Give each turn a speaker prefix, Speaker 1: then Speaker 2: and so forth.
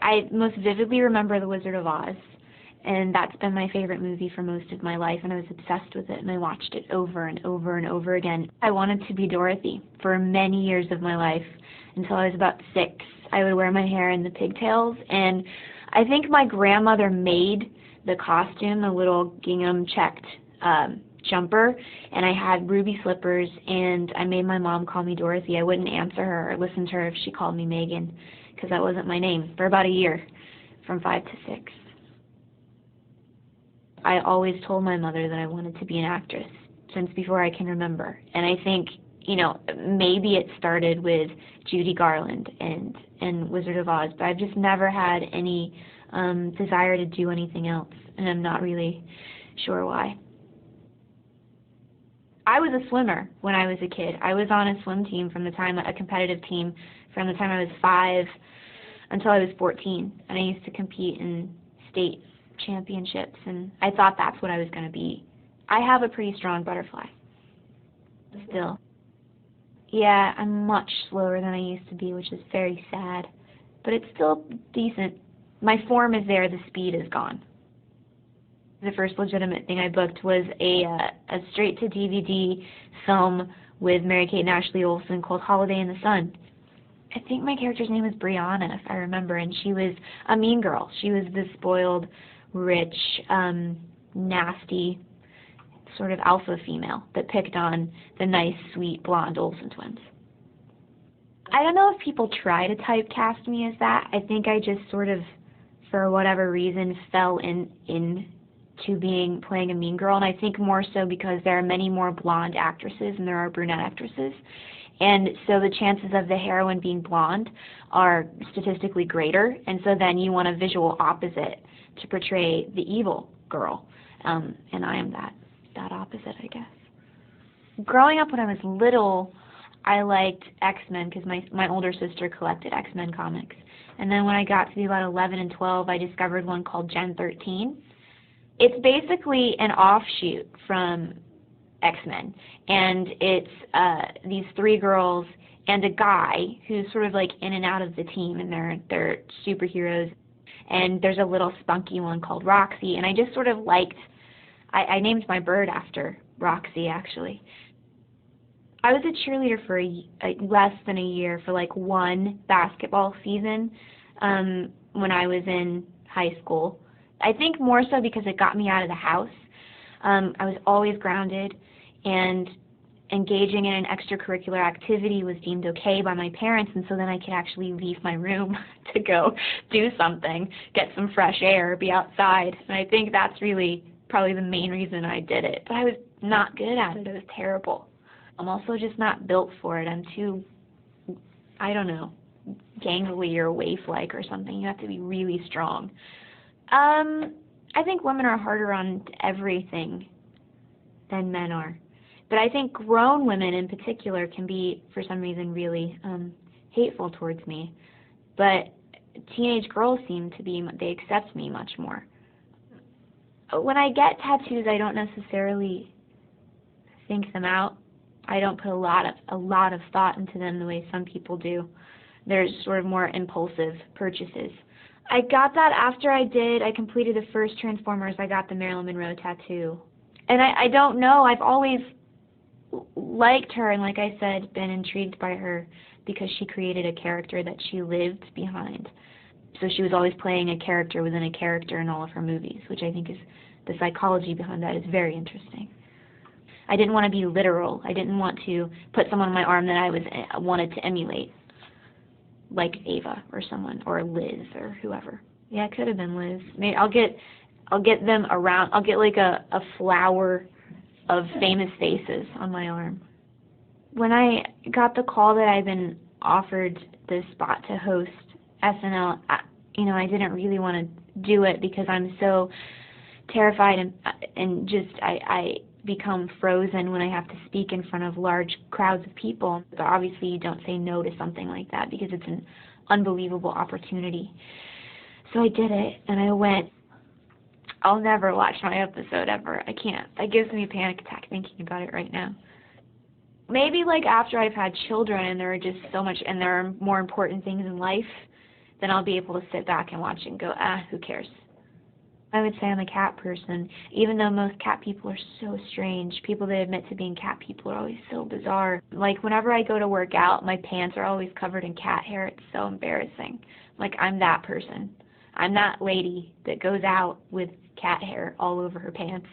Speaker 1: I most vividly remember The Wizard of Oz, and that's been my favorite movie for most of my life, and I was obsessed with it, and I watched it over and over and over again. I wanted to be Dorothy for many years of my life until I was about 6. I would wear my hair in the pigtails, and I think my grandmother made the costume, a little gingham checked jumper, and I had ruby slippers, and I made my mom call me Dorothy. I wouldn't answer her or listen to her if she called me Megan, because that wasn't my name, for about a year, from 5 to 6. I always told my mother that I wanted to be an actress since before I can remember. And I think, maybe it started with Judy Garland and Wizard of Oz, but I've just never had any desire to do anything else, and I'm not really sure why. I was a swimmer when I was a kid. I was on a swim team a competitive team from the time I was 5 until I was 14, and I used to compete in state championships, and I thought that's what I was going to be. I have a pretty strong butterfly still. Yeah, I'm much slower than I used to be, which is very sad, but it's still decent. My form is there, the speed is gone. The first legitimate thing I booked was a straight-to-DVD film with Mary-Kate and Ashley Olsen called Holiday in the Sun. I think my character's name was Brianna, if I remember, and she was a mean girl. She was the spoiled, rich, nasty sort of alpha female that picked on the nice, sweet, blonde Olsen twins. I don't know if people try to typecast me as that. I think I just sort of, for whatever reason, fell into playing a mean girl, and I think more so because there are many more blonde actresses than there are brunette actresses. And so the chances of the heroine being blonde are statistically greater, and so then you want a visual opposite to portray the evil girl, and I am that opposite, I guess. Growing up when I was little, I liked X-Men because my older sister collected X-Men comics, and then when I got to be about 11 and 12, I discovered one called Gen 13. It's basically an offshoot from X-Men, and it's these 3 girls and a guy who's sort of like in and out of the team, and they're superheroes. And there's a little spunky one called Roxy, and I just sort of liked. I named my bird after Roxy, actually. I was a cheerleader for less than a year for like one basketball season when I was in high school. I think more so because it got me out of the house. I was always grounded, and engaging in an extracurricular activity was deemed okay by my parents, and so then I could actually leave my room to go do something, get some fresh air, be outside. And I think that's really probably the main reason I did it. But I was not good at it. It was terrible. I'm also just not built for it. I'm too, I don't know, gangly or waif-like or something. You have to be really strong. I think women are harder on everything than men are. But I think grown women in particular can be, for some reason, really hateful towards me. But teenage girls seem to be, they accept me much more. When I get tattoos, I don't necessarily think them out. I don't put a lot of thought into them the way some people do. They're sort of more impulsive purchases. I got that after I completed the first Transformers. I got the Marilyn Monroe tattoo. And I don't know, I've always liked her, and like I said, been intrigued by her because she created a character that she lived behind. So she was always playing a character within a character in all of her movies, which I think is, the psychology behind that is very interesting. I didn't want to be literal. I didn't want to put someone on my arm that I wanted to emulate, like Ava or someone, or Liz or whoever. Yeah, it could have been Liz. Maybe I'll get them around. I'll get like a flower of famous faces on my arm. When I got the call that I've been offered the spot to host SNL, I didn't really want to do it because I'm so terrified and just I become frozen when I have to speak in front of large crowds of people. But obviously you don't say no to something like that because it's an unbelievable opportunity. So I did it, and I went. I'll never watch my episode ever. I can't. That gives me a panic attack thinking about it right now. Maybe like after I've had children and there are just so much, and there are more important things in life then I'll be able to sit back and watch and go, who cares? I would say I'm a cat person, even though most cat people are so strange. People that admit to being cat people are always so bizarre. Like, whenever I go to work out, my pants are always covered in cat hair. It's so embarrassing. Like, I'm that person. I'm that lady that goes out with cat hair all over her pants.